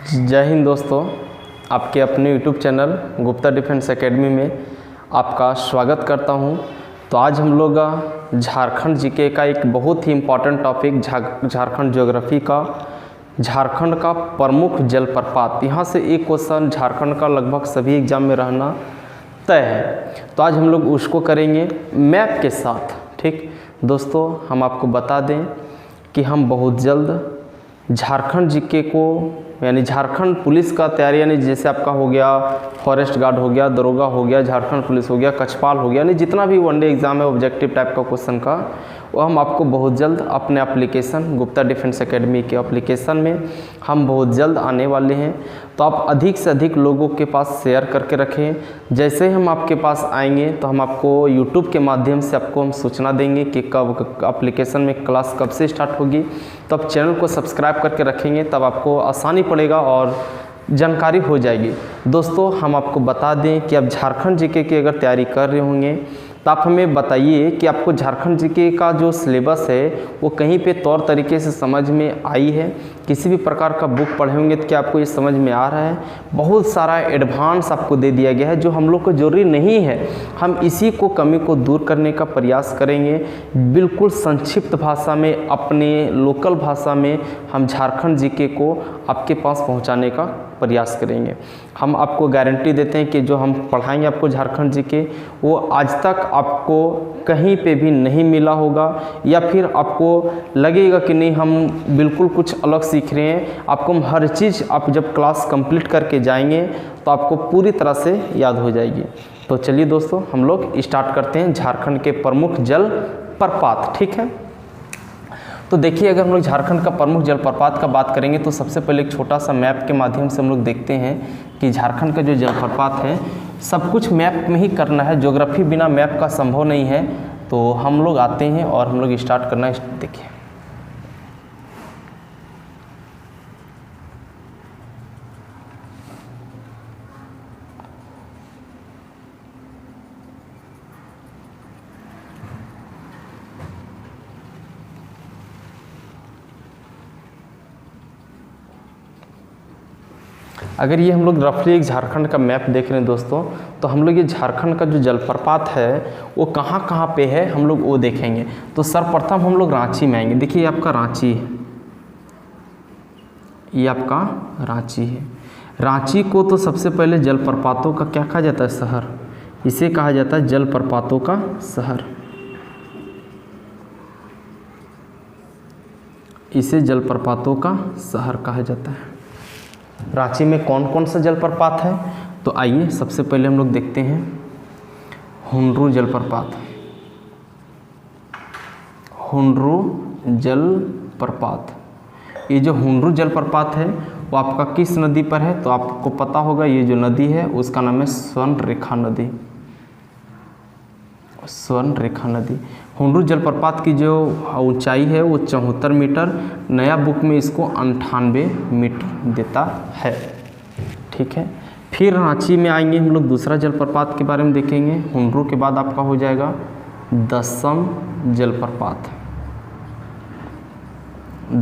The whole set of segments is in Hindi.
जय हिंद दोस्तों, आपके अपने YouTube channel Gupta defence academy में आपका स्वागत करता हूं। तो आज हम लोग झारखंड जीके का एक बहुत ही इम्पॉर्टेंट टॉपिक झारखंड ज्योग्राफी का झारखंड का प्रमुख जलप्रपात, यहाँ से एक क्वेश्चन झारखंड का लगभग सभी एग्जाम में रहना तय है। तो आज हम लोग उसको करेंगे मैप के साथ। ठीक दोस्तों, हम आपको बता दें कि हम बहुत जल्द झारखंड जीके को यानी झारखंड पुलिस का तैयारी, यानी जैसे आपका हो गया फॉरेस्ट गार्ड हो गया, दरोगा हो गया, झारखंड पुलिस हो गया, कछपाल हो गया, यानी जितना भी वनडे एग्जाम है ऑब्जेक्टिव टाइप का क्वेश्चन का, वो हम आपको बहुत जल्द अपने एप्लीकेशन गुप्ता डिफेंस एकेडमी के एप्लीकेशन में हम बहुत जल्द आने वाले हैं। तो आप अधिक से अधिक लोगों के पास शेयर करके रखें। जैसे ही हम आपके पास आएंगे तो हम आपको यूट्यूब के माध्यम से आपको हम सूचना देंगे कि कब एप्लीकेशन में क्लास कब से स्टार्ट होगी। तो आप चैनल को सब्सक्राइब करके रखेंगे, तब आपको आसानी पड़ेगा और जानकारी हो जाएगी। दोस्तों, हम आपको बता दें कि आप झारखंड जीके की अगर तैयारी कर रहे होंगे तो आप हमें बताइए कि आपको झारखंड जीके का जो सिलेबस है वो कहीं पे तौर तरीके से समझ में आई है। किसी भी प्रकार का बुक पढ़े होंगे तो क्या आपको ये समझ में आ रहा है? बहुत सारा एडवांस आपको दे दिया गया है जो हम लोग को जरूरी नहीं है। हम इसी को कमी को दूर करने का प्रयास करेंगे। बिल्कुल संक्षिप्त भाषा में, अपने लोकल भाषा में हम झारखंड जीके को आपके पास पहुँचाने का प्रयास करेंगे। हम आपको गारंटी देते हैं कि जो हम पढ़ाएंगे आपको झारखंड जीके, वो आज तक आपको कहीं पे भी नहीं मिला होगा, या फिर आपको लगेगा कि नहीं हम बिल्कुल कुछ अलग सीख रहे हैं। आपको हम हर चीज़, आप जब क्लास कंप्लीट करके जाएंगे तो आपको पूरी तरह से याद हो जाएगी। तो चलिए दोस्तों, हम लोग स्टार्ट करते हैं झारखंड के प्रमुख जल प्रपात। ठीक है, तो देखिए, अगर हम लोग झारखंड का प्रमुख जलप्रपात का बात करेंगे तो सबसे पहले एक छोटा सा मैप के माध्यम से हम लोग देखते हैं कि झारखंड का जो जलप्रपात है सब कुछ मैप में ही करना है। ज्योग्राफी बिना मैप का संभव नहीं है। तो हम लोग आते हैं और हम लोग स्टार्ट करना है। देखिए, अगर ये हम लोग रफली एक झारखंड का मैप देख रहे हैं दोस्तों, तो हम लोग ये झारखंड का जो जलप्रपात है वो कहाँ कहाँ पे है हम लोग वो देखेंगे। तो सर्वप्रथम हम लोग रांची में आएंगे। देखिए, ये आपका रांची है, ये आपका रांची है। रांची को तो सबसे पहले जलप्रपातों का क्या कहा जाता है? शहर। इसे कहा जाता है जलप्रपातों का शहर। इसे जलप्रपातों का शहर कहा जाता है। रांची में कौन कौन सा जलप्रपात है? तो आइए सबसे पहले हम लोग देखते हैं हुंड्रू जलप्रपात। हुंड्रू जलप्रपात, ये जो हुंड्रू जलप्रपात है वो आपका किस नदी पर है? तो आपको पता होगा, ये जो नदी है उसका नाम है स्वर्णरेखा नदी। स्वर्णरेखा नदी। हुंड्रू जलप्रपात की जो ऊंचाई है वो 74 मीटर, नया बुक में इसको 98 मीटर देता है। ठीक है, फिर रांची में आएंगे हम लोग, दूसरा जलप्रपात के बारे में देखेंगे। हुंड्रू के बाद आपका हो जाएगा दसम जलप्रपात।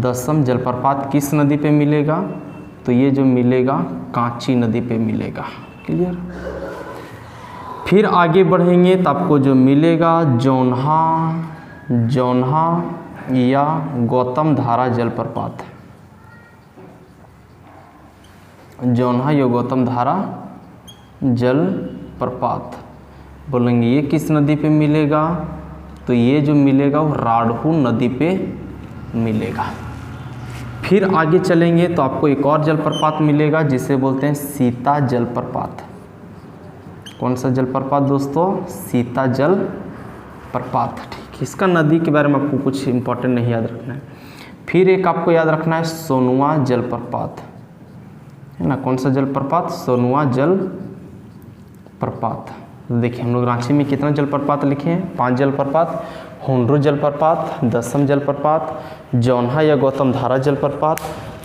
दसम जलप्रपात किस नदी पे मिलेगा? तो ये जो मिलेगा कांची नदी पे मिलेगा। क्लियर? फिर आगे बढ़ेंगे तो आपको जो मिलेगा जोन्हा या गौतम धारा जलप्रपात। जोन्हा या गौतम धारा जलप्रपात बोलेंगे ये किस नदी पे मिलेगा? तो ये जो मिलेगा वो राढ़ू नदी पे मिलेगा। फिर आगे चलेंगे तो आपको एक और जलप्रपात मिलेगा जिसे बोलते हैं सीता जलप्रपात। कौन सा जलप्रपात दोस्तों? सीता जलप्रपात। ठीक, इसका नदी के बारे में आपको कुछ इंपॉर्टेंट नहीं याद रखना है। फिर एक आपको याद रखना है सोनुआ जलप्रपात, है ना। कौन सा जलप्रपात? सोनुआ जलप्रपात। देखिए, हम लोग रांची में कितना जलप्रपात लिखे हैं? 5 जलप्रपात। हुंड्रू जलप्रपात, दसम जलप्रपात, जोन्हा या गौतम धारा जलप्रपात,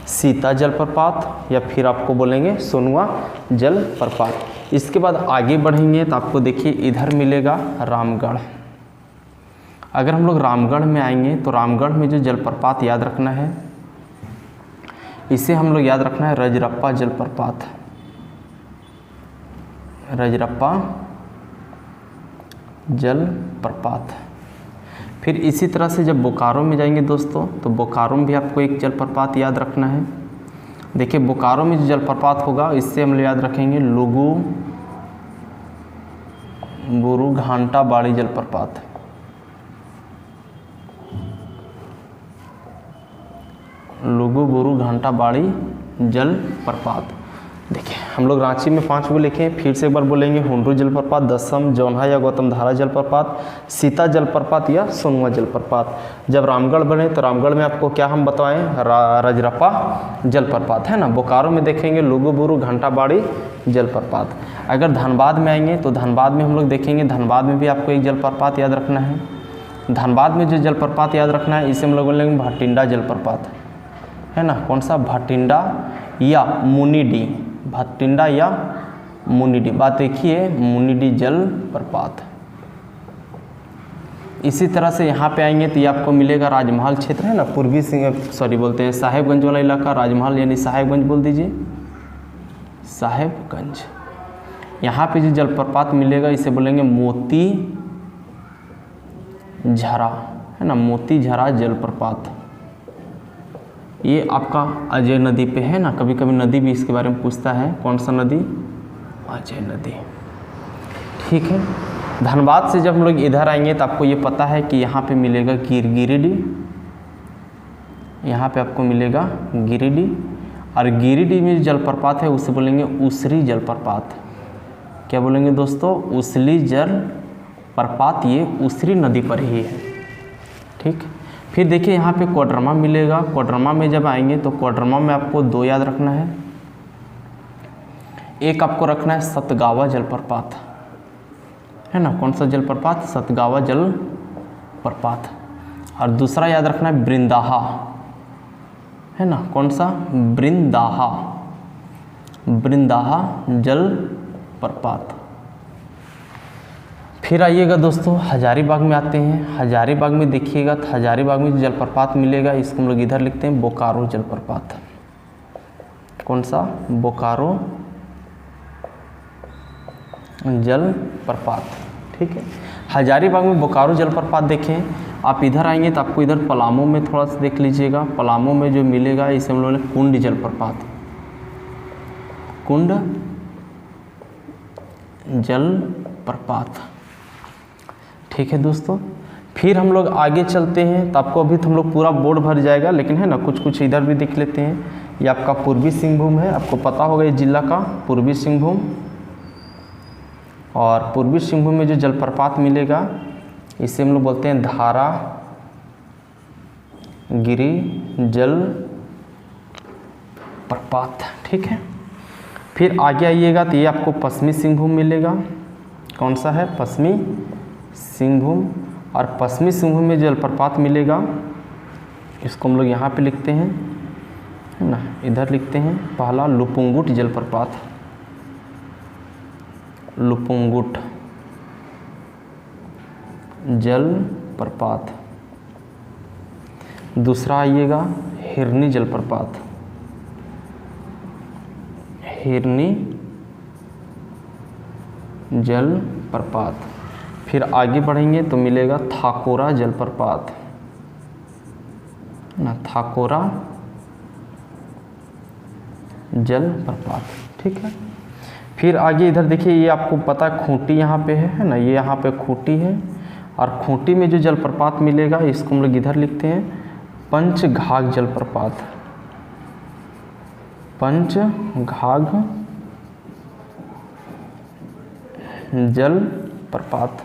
सीता जलप्रपात, या फिर आपको बोलेंगे सोनुआ जलप्रपात। इसके बाद आगे बढ़ेंगे तो आपको देखिए इधर मिलेगा रामगढ़। अगर हम लोग रामगढ़ में आएंगे तो रामगढ़ में जो जलप्रपात याद रखना है, इसे हम लोग याद रखना है रजरप्पा जलप्रपात, रजरप्पा जलप्रपात। फिर इसी तरह से जब बोकारो में जाएंगे दोस्तों, तो बोकारो में भी आपको एक जलप्रपात याद रखना है। देखिए बोकारो में जो जलप्रपात होगा इससे हम लोग याद रखेंगे लुगु बुरु घांटा बाड़ी जलप्रपात, लुगु बुरु घांटा बाड़ी जलप्रपात। देखिए हम लोग रांची में 5 गो लिखे, फिर से एक बार बोलेंगे हुंडरू जलप्रपात, दसम जौनहा या गौतम धारा जलप्रपात, सीता जलप्रपात या सोनुआ जलप्रपात। जब रामगढ़ बने तो रामगढ़ में आपको क्या हम बताएं, रजरप्पा जलप्रपात है ना। बोकारो में देखेंगे लुगु बुरु घंटा बाड़ी जलप्रपात। अगर धनबाद में आएंगे तो धनबाद में हम लोग देखेंगे, धनबाद में भी आपको एक जलप्रपात याद रखना है। धनबाद में जो जलप्रपात याद रखना है इसे हम लोग बोलेंगे भटिंडा जलप्रपात है ना। कौन सा, भटिंडा या मुनिडी, भटिंडा या मुनिडी। बात देखिए मुनिडी जलप्रपात। इसी तरह से यहाँ पे आएंगे तो ये आपको मिलेगा राजमहल क्षेत्र है ना, पूर्वी बोलते हैं साहेबगंज वाला इलाका, राजमहल यानी साहेबगंज बोल दीजिए, साहेबगंज। यहाँ पे जो जलप्रपात मिलेगा इसे बोलेंगे मोती झरा है ना, मोती झरा जलप्रपात। ये आपका अजय नदी पे है ना, कभी कभी नदी भी इसके बारे में पूछता है, कौन सा नदी, अजय नदी। ठीक है, धनबाद से जब हम लोग इधर आएंगे तो आपको ये पता है कि यहाँ पे मिलेगा गिरिडीह, यहाँ पे आपको मिलेगा गिरिडीह, और गिरिडीह में जो जलप्रपात है उसे बोलेंगे उसरी जलप्रपात। क्या बोलेंगे दोस्तों, उसली जलप्रपात, ये उसरी नदी पर ही है। ठीक, फिर देखिए यहाँ पे कोडरमा मिलेगा। कोडरमा में जब आएंगे तो कोडरमा में आपको 2 याद रखना है। एक आपको रखना है सतगावा जलप्रपात है ना, कौन सा जलप्रपात, सतगावा जलप्रपात। और दूसरा याद रखना है बृंदाहा है ना, कौन सा, बृंदाहा, बृंदाहा जलप्रपात। फिर आइएगा दोस्तों हजारीबाग में आते हैं। हजारीबाग में देखिएगा तो हजारीबाग में जो जलप्रपात मिलेगा इसको हम लोग इधर लिखते हैं बोकारो जलप्रपात। कौन सा, बोकारो जलप्रपात। ठीक है, हजारीबाग में बोकारो जलप्रपात देखें। आप इधर आएंगे तो आपको इधर पलामू में थोड़ा सा देख लीजिएगा, पलामू में जो मिलेगा इसे हम लोग ने कुंड जलप्रपात, कुंड जलप्रपात। ठीक है दोस्तों, फिर हम लोग आगे चलते हैं तो आपको अभी तो हम लोग पूरा बोर्ड भर जाएगा, लेकिन है ना कुछ कुछ इधर भी देख लेते हैं। ये आपका पूर्वी सिंहभूम है, आपको पता होगा इस जिला का पूर्वी सिंहभूम। और पूर्वी सिंहभूम में जो जलप्रपात मिलेगा इसे हम लोग बोलते हैं धारा गिरी जलप्रपात। ठीक है, फिर आगे आइएगा तो ये आपको पश्चिमी सिंहभूम मिलेगा। कौन सा है, पश्चिमी सिंहभूम। और पश्चिमी सिंहभूम में जलप्रपात मिलेगा, इसको हम लोग यहाँ पे लिखते हैं है ना, इधर लिखते हैं पहला लुपुंगुट जलप्रपात, लुपुंगुट जलप्रपात। दूसरा आइएगा हिरनी जलप्रपात, हिरनी जलप्रपात। फिर आगे बढ़ेंगे तो मिलेगा थाकोरा जलप्रपात ना, थाकोरा जलप्रपात। ठीक है, फिर आगे इधर देखिए ये आपको पता है खूंटी यहाँ पे है ना, ये यहाँ पे खूंटी है। और खूंटी में जो जलप्रपात मिलेगा इसको हम लोग इधर लिखते हैं पंचघाघ जलप्रपात, पंचघाघ जलप्रपात।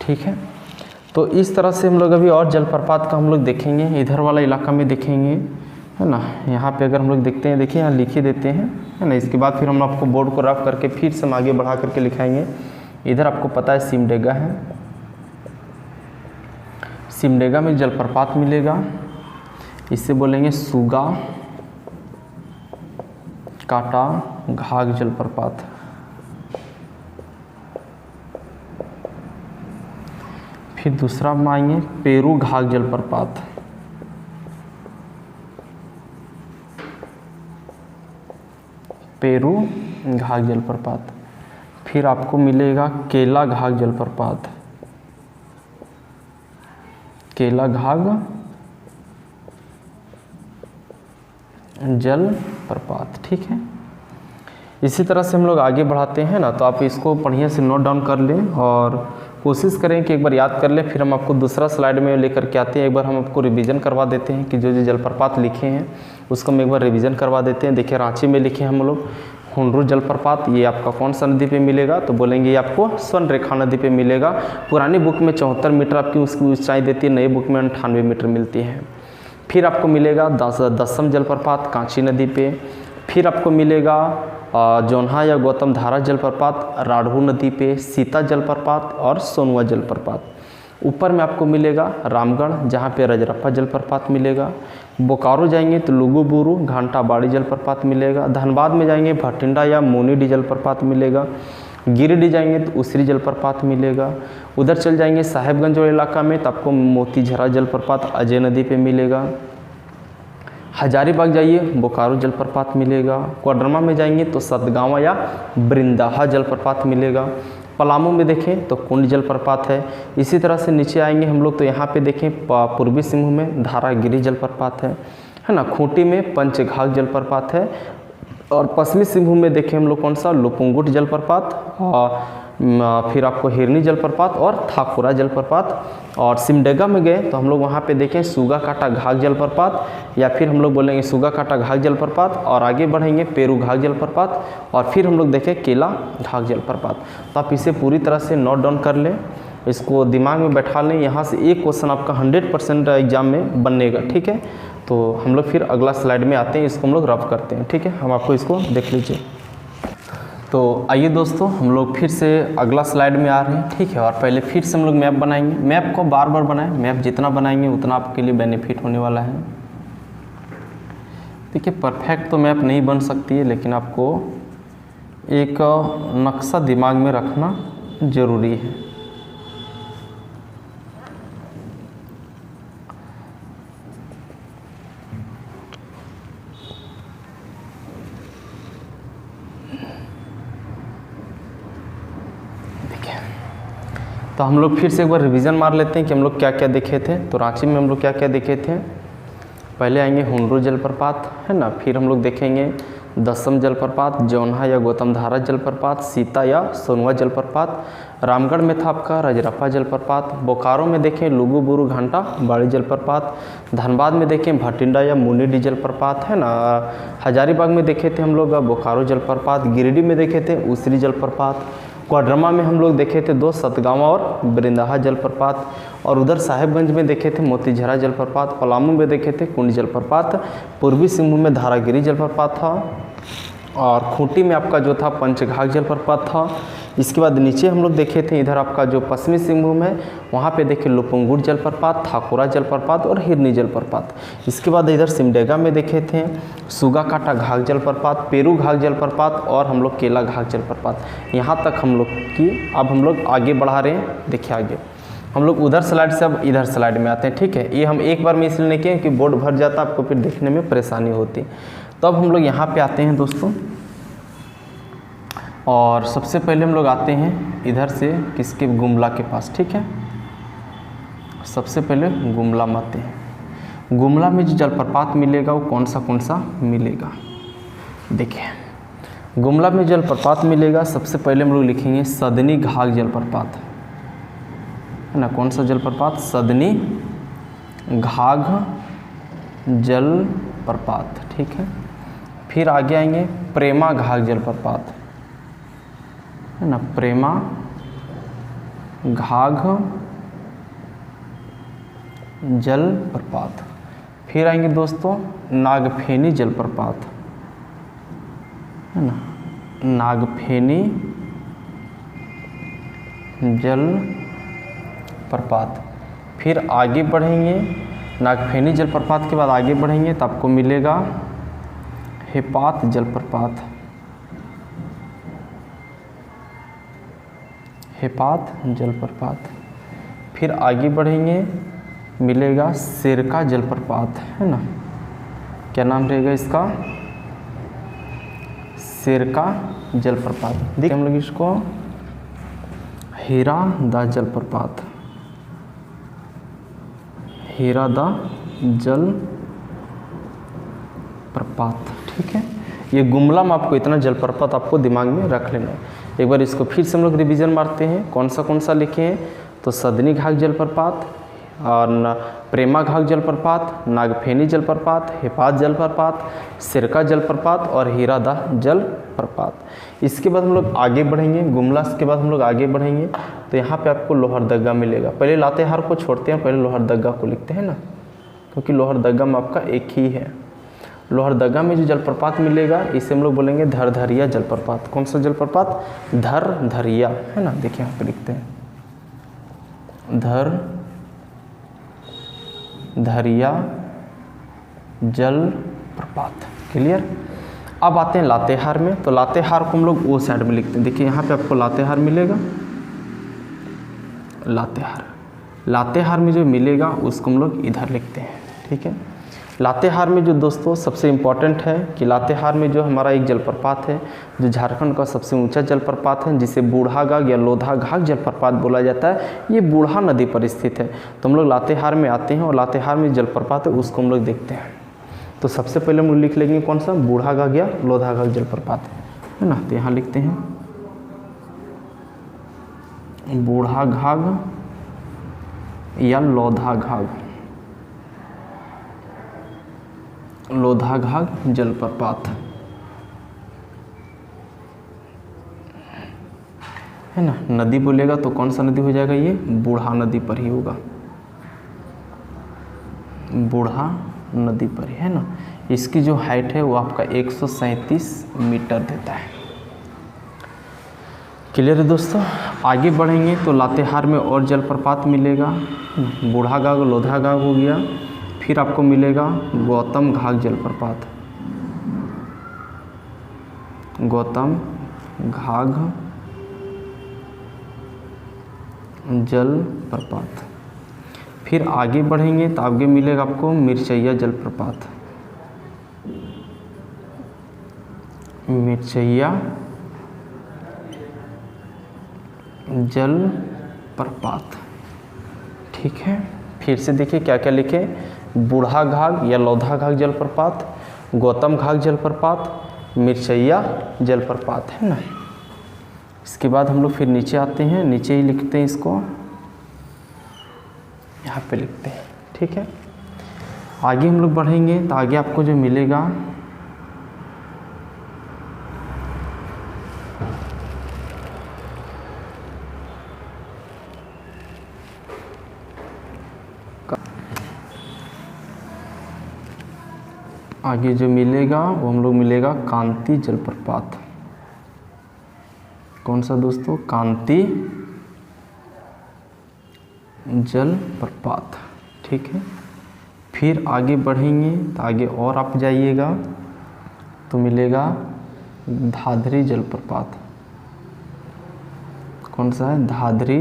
ठीक है, तो इस तरह से हम लोग अभी और जलप्रपात का हम लोग देखेंगे, इधर वाला इलाका में देखेंगे है ना। यहाँ पे अगर हम लोग देखते हैं, देखिए यहाँ लिख ही देते हैं है ना। इसके बाद फिर हम आपको बोर्ड को रफ करके फिर से हम आगे बढ़ा करके लिखाएंगे। इधर आपको पता है सिमडेगा है, सिमडेगा में जलप्रपात मिलेगा, इससे बोलेंगे सुगा काटा घाघ जलप्रपात। फिर दूसरा में आएंगे पेरू घाघ जलप्रपात, पेरू घाघ जलप्रपात। फिर आपको मिलेगा केला घाघ जलप्रपात, केला घाघ जलप्रपात। ठीक है, इसी तरह से हम लोग आगे बढ़ाते हैं ना, तो आप इसको बढ़िया से नोट डाउन कर लें और कोशिश करें कि एक बार याद कर लें। फिर हम आपको दूसरा स्लाइड में लेकर के आते हैं, एक बार हम आपको रिवीजन करवा देते हैं कि जो जो जलप्रपात लिखे हैं उसको हम एक बार रिवीजन करवा देते हैं। देखिए रांची में लिखे हैं हम लोग हुंडरू जलप्रपात, ये आपका कौन सा नदी पे मिलेगा, तो बोलेंगे ये आपको स्वर्ण रेखा नदी पे मिलेगा। पुरानी बुक में 74 मीटर आपकी उसकी ऊंचाई देती है, नई बुक में 98 मीटर मिलती है। फिर आपको मिलेगा दसम जलप्रपात कांची नदी पे। फिर आपको मिलेगा जोन्हा या गौतम धारा जलप्रपात राढ़ू नदी पे, सीता जलप्रपात और सोनुआ जलप्रपात। ऊपर में आपको मिलेगा रामगढ़, जहाँ पे रजरप्पा जलप्रपात मिलेगा। बोकारो जाएंगे तो लुगुबुरु घंटाबाड़ी जलप्रपात मिलेगा। धनबाद में जाएंगे भटिंडा या मोनीडी जलप्रपात मिलेगा। गिरिडीह जाएंगे तो उसरी जलप्रपात मिलेगा। उधर चल जाएंगे साहेबगंज वाले इलाका में तो आपको मोतीझरा जलप्रपात अजय नदी पे मिलेगा। हजारीबाग जाइए बोकारो जलप्रपात मिलेगा। कोडरमा में जाएंगे तो सतगावा या बृंदाहा जलप्रपात मिलेगा। पलामू में देखें तो कुंड जलप्रपात है। इसी तरह से नीचे आएंगे हम लोग तो यहाँ पे देखें पूर्वी सिंहभूम में धारागिरी जलप्रपात है ना। खूंटी में पंचघाघ जलप्रपात है। और पश्चिमी सिंहभूम में देखें हम लोग कौन सा लुपुंगुट जलप्रपात, फिर आपको हिरनी जलप्रपात और थाकुरा जलप्रपात। और सिमडेगा में गए तो हम लोग वहाँ पे देखें सूगा काटा घाघ जलप्रपात, या फिर हम लोग बोलेंगे सूगा काटा घाघ जलप्रपात। और आगे बढ़ेंगे पेरू घाघ जलप्रपात, और फिर हम लोग देखें केला घाघ जलप्रपात। तो आप इसे पूरी तरह से नोट डाउन कर लें, इसको दिमाग में बैठा लें। यहाँ से एक क्वेश्चन आपका 100% एग्जाम में बनेगा। ठीक है, तो हम लोग फिर अगला स्लाइड में आते हैं, इसको हम लोग रफ करते हैं। ठीक है, हम आपको इसको देख लीजिए। तो आइए दोस्तों, हम लोग फिर से अगला स्लाइड में आ रहे हैं। ठीक है, और पहले फिर से हम लोग मैप बनाएंगे। मैप को बार बार बनाएं, मैप जितना बनाएंगे उतना आपके लिए बेनिफिट होने वाला है। देखिए परफेक्ट तो मैप नहीं बन सकती है, लेकिन आपको एक नक्शा दिमाग में रखना ज़रूरी है। तो हम लोग फिर से एक बार रिवीजन मार लेते हैं कि हम लोग क्या क्या देखे थे। तो रांची में हम लोग क्या क्या देखे थे। पहले आएंगे हुंडरू जलप्रपात है ना, फिर हम लोग देखेंगे दसम जलप्रपात, जोन्हा या गौतम धारा जलप्रपात, सीता या सोनुआ जलप्रपात। रामगढ़ में था आपका रजरप्पा जलप्रपात। बोकारो में देखें लुगुबुरु घंटाबाड़ी जलप्रपात। धनबाद में देखें भटिंडा या मोनीडी जलप्रपात है ना। हजारीबाग में देखे थे हम लोग बोकारो जलप्रपात। गिरिडीह में देखे थे उसरी जलप्रपात। कोडरमा में हम लोग देखे थे 2 सतगावा और बृंदाहा जलप्रपात। और उधर साहेबगंज में देखे थे मोतीझरा जलप्रपात। पलामू में देखे थे कुंड जलप्रपात। पूर्वी सिंहभूम में धारागिरी जलप्रपात था। और खूंटी में आपका जो था पंचघाघ जलप्रपात था। इसके बाद नीचे हम लोग देखे थे इधर आपका जो पश्चिमी सिंहभूम है वहाँ पे देखे लुपुंगुट जलप्रपात, थाकुरा जलप्रपात और हिरनी जलप्रपात। इसके बाद इधर सिमडेगा में देखे थे सूगा काटा घाघ जलप्रपात, पेरू घाघ जलप्रपात और हम लोग केला घाघ जलप्रपात। यहाँ तक हम लोग की अब हम लोग आगे बढ़ा रहे हैं। देखिए आगे हम लोग उधर स्लाइड से अब इधर स्लाइड में आते हैं। ठीक है, ये हम एक बार में इसलिए नहीं किए कि बोर्ड भर जाता, आपको फिर देखने में परेशानी होती। तो अब हम लोग यहाँ पे आते हैं दोस्तों, और सबसे पहले हम लोग आते हैं इधर से किसके गुमला के पास। ठीक है, सबसे पहले गुमला में आते हैं। गुमला में जो जलप्रपात मिलेगा वो कौन सा मिलेगा। देखिए गुमला में जलप्रपात मिलेगा, सबसे पहले हम लोग लिखेंगे सदनी घाघ जलप्रपात है ना। कौन सा जलप्रपात, सदनी घाघ जलप्रपात। ठीक है, फिर आगे आएंगे प्रेमा घाघ जलप्रपात है ना, प्रेमा घाघ जलप्रपात। फिर आएंगे दोस्तों नागफेनी जलप्रपात है ना, नागफेनी जलप्रपात। फिर आगे बढ़ेंगे, नागफेनी जलप्रपात के बाद आगे बढ़ेंगे तो आपको मिलेगा हेपात जलप्रपात, हेपात जलप्रपात। फिर आगे बढ़ेंगे मिलेगा सिरका जलप्रपात है ना। क्या नाम रहेगा इसका, सिरका जलप्रपात। देखिए हम लोग इसको हीरादा जलप्रपात, हीरादा जल प्रपात। ठीक है, ये गुमला में आपको इतना जलप्रपात आपको दिमाग में रख लेना है। एक बार इसको फिर से हम लोग रिवीजन मारते हैं, कौन सा लिखे हैं। तो सदनी घाघ जलप्रपात और प्रेमा घाघ जलप्रपात, नागफेनी जलप्रपात, हिफाज जलप्रपात, सिरका जलप्रपात और हीरादा जलप्रपात। इसके बाद हम लोग आगे बढ़ेंगे, गुमला के बाद हम लोग आगे बढ़ेंगे तो यहाँ पे आपको लोहरदगा मिलेगा। पहले लातेहार को छोड़ते हैं, पहले लोहरदगा को लिखते हैं ना, क्योंकि लोहरदगा में आपका एक ही है। लोहरदगा में जो जलप्रपात मिलेगा इसे हम लोग बोलेंगे धरधरिया जलप्रपात। कौन सा जलप्रपात? धरधरिया, है ना। देखिए यहाँ पे लिखते हैं धरिया जलप्रपात। क्लियर। अब आते हैं लातेहार में। तो लातेहार को हम लोग वो साइड में लिखते हैं। देखिए यहाँ पे आपको लातेहार मिलेगा, लातेहार में जो मिलेगा उसको हम लोग इधर लिखते हैं। ठीक है, लातेहार में जो दोस्तों सबसे इम्पॉर्टेंट है कि लातेहार में जो हमारा एक जलप्रपात है जो झारखंड का सबसे ऊंचा जलप्रपात है, जिसे बूढ़ाघाघ या लोधाघाघ जलप्रपात बोला जाता है, ये बूढ़ा नदी पर स्थित है। तो हम लोग लातेहार में आते हैं और लातेहार में जलप्रपात है उसको हम लोग देखते हैं। तो सबसे पहले हम लोग लिख लेंगे कौन सा? बूढ़ाघाघ या लोधाघाघ जलप्रपात, है ना। तो यहाँ लिखते हैं बूढ़ाघाघ या लोधाघाघ जलप्रपात, है ना। नदी बोलेगा तो कौन सा नदी हो जाएगा? ये बूढ़ा नदी पर ही होगा, बूढ़ा नदी पर ही, है ना। इसकी जो हाइट है वो आपका 137 मीटर देता है। क्लियर है दोस्तों। आगे बढ़ेंगे तो लातेहार में और जलप्रपात मिलेगा। बूढ़ाघाघ लोधाघाघ हो गया, फिर आपको मिलेगा गौतम घाघ जलप्रपात, गौतम घाघ जलप्रपात। फिर आगे बढ़ेंगे तो आगे मिलेगा आपको मिर्चैया जलप्रपात, मिर्चैया जलप्रपात। ठीक है, फिर से देखिए क्या क्या लिखे। बूढ़ाघाघ या लोधाघाघ जलप्रपात, गौतम घाघ जलप्रपात, मिर्चैया जलप्रपात, है ना। इसके बाद हम लोग फिर नीचे आते हैं, नीचे ही लिखते हैं इसको, यहाँ पे लिखते हैं। ठीक है, आगे हम लोग बढ़ेंगे तो आगे आपको जो मिलेगा आगे जो मिलेगा वो हम लोग मिलेगा कांती जलप्रपात। कौन सा दोस्तों? कांती जलप्रपात। ठीक है, फिर आगे बढ़ेंगे तो आगे और आप जाइएगा तो मिलेगा धाधरी जलप्रपात। कौन सा है? धाधरी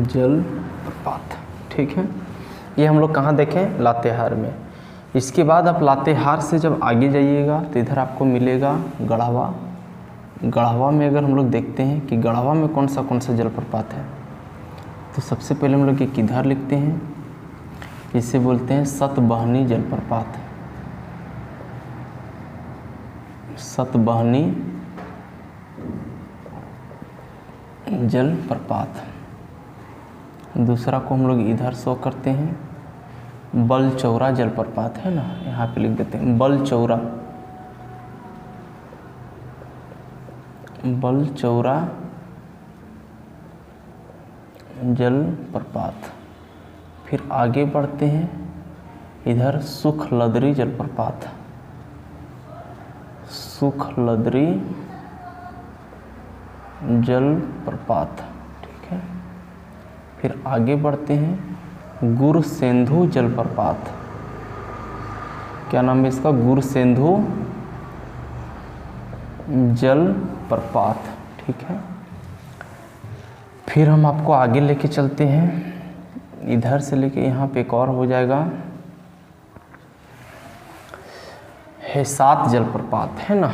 जलप्रपात। ठीक है, ये हम लोग कहाँ देखें? लातेहार में। इसके बाद आप लातेहार से जब आगे जाइएगा तो इधर आपको मिलेगा गढ़वा। गढ़वा में अगर हम लोग देखते हैं कि गढ़वा में कौन सा जलप्रपात है, तो सबसे पहले हम लोग एक इधर लिखते हैं, इसे बोलते हैं सतबहनी जलप्रपात, सतबहनी जलप्रपात। दूसरा को हम लोग इधर शो करते हैं बलचौरा जलप्रपात, है ना। यहाँ पे लिख देते हैं बलचौरा, बलचौरा जलप्रपात। फिर आगे बढ़ते हैं इधर सुखलदरी जलप्रपात, सुखलदरी जलप्रपात। ठीक है, फिर आगे बढ़ते हैं गुरसेंधु जलप्रपात। क्या नाम है इसका? गुरसेंधु जलप्रपात। ठीक है, फिर हम आपको आगे लेके चलते हैं, इधर से लेके यहाँ पे एक और हो जाएगा है 7 जलप्रपात, है ना।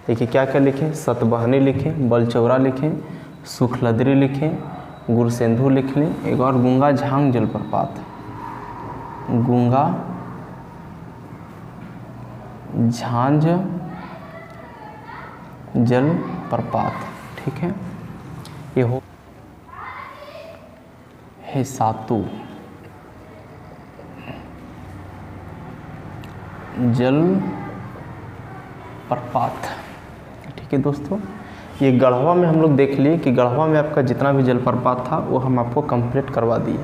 देखिए क्या क्या लिखें, सतबहनी लिखें, बलचौरा लिखें, सुखलदरी लिखें, गुरसेंधु लिख लें, एक और गुंगा झांग जलप्रपात, गुंगा झांझ जलप्रपात, ठीक है। ये हो है सातु जल प्रपात, ठीक है दोस्तों। ये गढ़वा में हम लोग देख लिए कि गढ़वा में आपका जितना भी जलप्रपात था वो हम आपको कंप्लीट करवा दिए।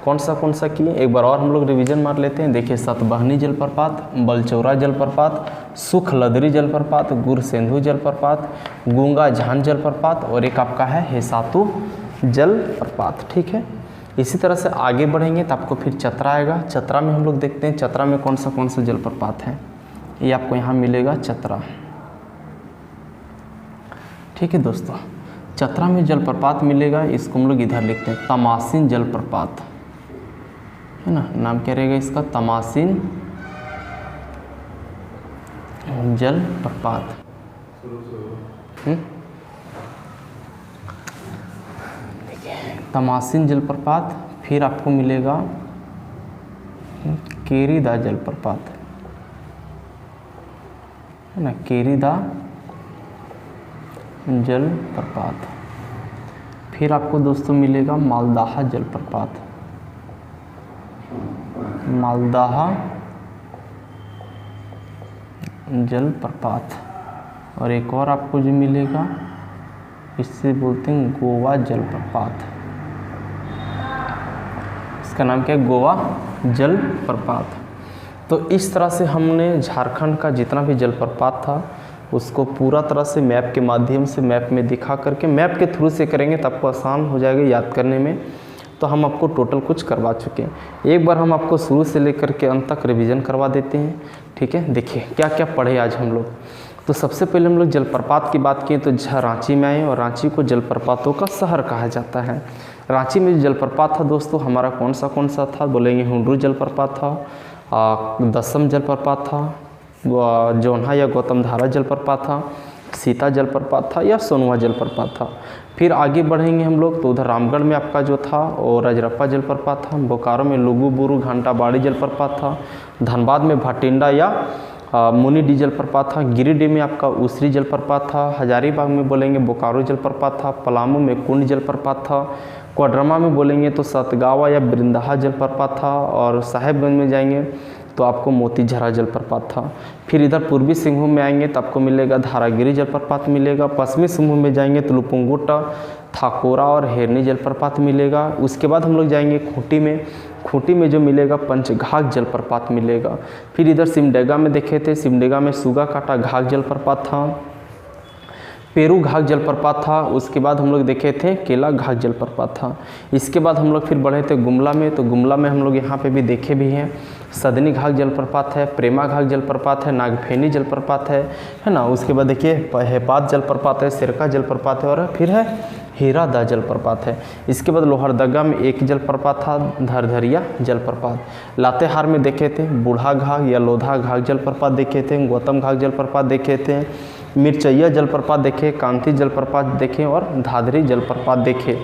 कौन सा किए, एक बार और हम लोग रिवीजन मार लेते हैं। देखिए सतबहनी जलप्रपात, बलचौरा जलप्रपात, सुखलदरी जलप्रपात, गुरसेंधु जलप्रपात, गुंगा झांझ जलप्रपात और एक आपका है सातु जलप्रपात, ठीक है। इसी तरह से आगे बढ़ेंगे तो आपको फिर चतरा आएगा। चतरा में हम लोग देखते हैं चतरा में कौन सा जलप्रपात है। ये आपको यहाँ मिलेगा चतरा, ठीक है दोस्तों। चतरा में जलप्रपात मिलेगा, इसको हम लोग इधर लिखते हैं तमासीन जलप्रपात, है ना। नाम क्या रहेगा इसका, तमासीन जलप्रपात। तमासीन जलप्रपात, फिर आपको मिलेगा केरीदा जलप्रपात, है ना, केरीदा जलप्रपात। फिर आपको दोस्तों मिलेगा मालदाहा जलप्रपात, मालदाहा जलप्रपात। और एक और आपको जो मिलेगा इससे बोलते हैं गोवा जलप्रपात, इसका नाम क्या है, गोवा जलप्रपात। तो इस तरह से हमने झारखंड का जितना भी जलप्रपात था उसको पूरा तरह से मैप के माध्यम से, मैप में दिखा करके, मैप के थ्रू से करेंगे तो आपको आसान हो जाएगा याद करने में। तो हम आपको टोटल कुछ करवा चुके हैं। एक बार हम आपको शुरू से लेकर के अंत तक रिवीजन करवा देते हैं, ठीक है। देखिए क्या क्या पढ़े आज हम लोग। तो सबसे पहले हम लोग जलप्रपात की बात किए तो रांची में आए और रांची को जलप्रपातों का शहर कहा जाता है। रांची में जो जलप्रपात था दोस्तों हमारा कौन सा था, बोलेंगे हुंडरू जलप्रपात था, दसम जलप्रपात था, जोन्हा या गौतम धारा जलप्रपात था, सीता जलप्रपात था या सोनुआ जलप्रपात था। फिर आगे बढ़ेंगे हम लोग तो उधर रामगढ़ में आपका जो था और रजरप्पा जलप्रपात था, बोकारो में लुगुबुरु घंटाबाड़ी जलप्रपात था, धनबाद में भटिंडा या मुनिडी जलप्रपात था, गिरिडीह में आपका उसरी जलप्रपात था, हजारीबाग में बोलेंगे बोकारो जलप्रपात था, पलामू में कुंड जलप्रपात था, कोडरमा में बोलेंगे तो सतगावा या बृंदाहा जलप्रपात था, और साहेबगंज में जाएंगे तो आपको मोतीझरा जलप्रपात था। फिर इधर पूर्वी सिंहभूम में आएंगे तो आपको मिलेगा धारागिरी जलप्रपात मिलेगा, पश्चिमी सिंहभूम में जाएंगे तो लुपुंगुटा, थाकोरा और हेरनी जलप्रपात मिलेगा। उसके बाद हम लोग जाएंगे खूंटी में, खूंटी में जो मिलेगा पंचघाघ जलप्रपात मिलेगा। फिर इधर सिमडेगा में देखे थे, सिमडेगा में सुगा काटा घाघ जलप्रपात था, पेरू घाघ जलप्रपात था। उसके बाद हम लोग देखे थे केला घाघ जलप्रपात था। इसके बाद हम लोग फिर बढ़े थे गुमला में, तो गुमला में हम लोग यहाँ पे भी देखे भी हैं, सदनी घाघ जलप्रपात है, प्रेमा घाघ जलप्रपात है, नागफेनी जलप्रपात है ना। उसके बाद देखिए हेपात जलप्रपात है, सिरका जलप्रपात है और फिर है हीरादा जलप्रपात है। इसके बाद लोहरदगा में एक जलप्रपात था, धरधरिया जलप्रपात। लातेहार में देखे थे बूढ़ा घाघ या लोधा घाघ जलप्रपात देखे थे, गौतम घाघ जलप्रपात देखे थे, मिर्चैया जलप्रपात देखे, कांति जलप्रपात देखे और धाधरी जलप्रपात देखे।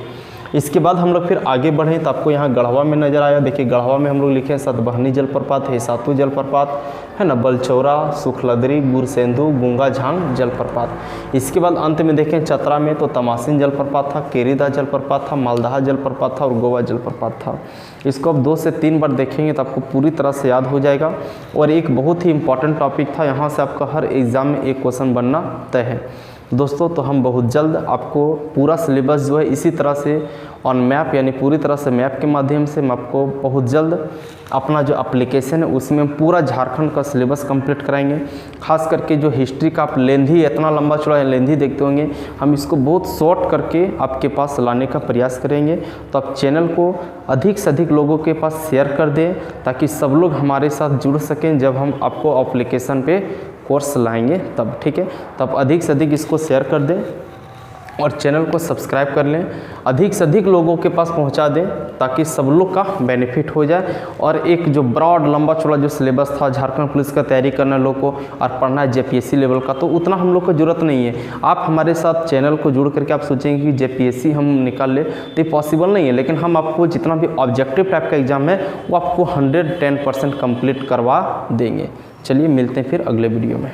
इसके बाद हम लोग फिर आगे बढ़ें तो आपको यहाँ गढ़वा में नज़र आया। देखिए गढ़वा में हम लोग लिखे सतबहनी जलप्रपात, हेसातु जलप्रपात, है ना, बलचौरा, सुखलदरी, गुरसेंधु, गुंगा झांग जलप्रपात। इसके बाद अंत में देखें चतरा में तो तमासीन जलप्रपात था, केरीदा जलप्रपात था, मालदाहा जलप्रपात था और गोवा जलप्रपात था। इसको अब 2 से 3 बार देखेंगे तो आपको पूरी तरह से याद हो जाएगा। और एक बहुत ही इंपॉर्टेंट टॉपिक था, यहाँ से आपका हर एग्ज़ाम में एक क्वेश्चन बनना तय है दोस्तों। तो हम बहुत जल्द आपको पूरा सिलेबस जो है इसी तरह से ऑन मैप, यानी पूरी तरह से मैप के माध्यम से हम आपको बहुत जल्द अपना जो एप्लीकेशन है उसमें हम पूरा झारखंड का सिलेबस कंप्लीट कराएंगे। खास करके जो हिस्ट्री का आप लेंथी, इतना लंबा चौड़ा लेंथी देखते होंगे, हम इसको बहुत शॉर्ट करके आपके पास लाने का प्रयास करेंगे। तो आप चैनल को अधिक से अधिक लोगों के पास शेयर कर दें ताकि सब लोग हमारे साथ जुड़ सकें जब हम आपको एप्लीकेशन पे कोर्स लाएंगे तब, ठीक है। तब अधिक से अधिक इसको शेयर कर दें और चैनल को सब्सक्राइब कर लें, अधिक से अधिक लोगों के पास पहुंचा दें ताकि सब लोग का बेनिफिट हो जाए। और एक जो ब्रॉड लंबा चौड़ा जो सिलेबस था झारखंड पुलिस का तैयारी करना लोग को और पढ़ना है जेपीएससी लेवल का, तो उतना हम लोग को ज़रूरत नहीं है। आप हमारे साथ चैनल को जुड़ करके आप सोचेंगे कि जेपीएससी हम निकाल ले, तो ये पॉसिबल नहीं है। लेकिन हम आपको जितना भी ऑब्जेक्टिव टाइप का एग्जाम है वो आपको 110% कंप्लीट करवा देंगे। चलिए मिलते हैं फिर अगले वीडियो में।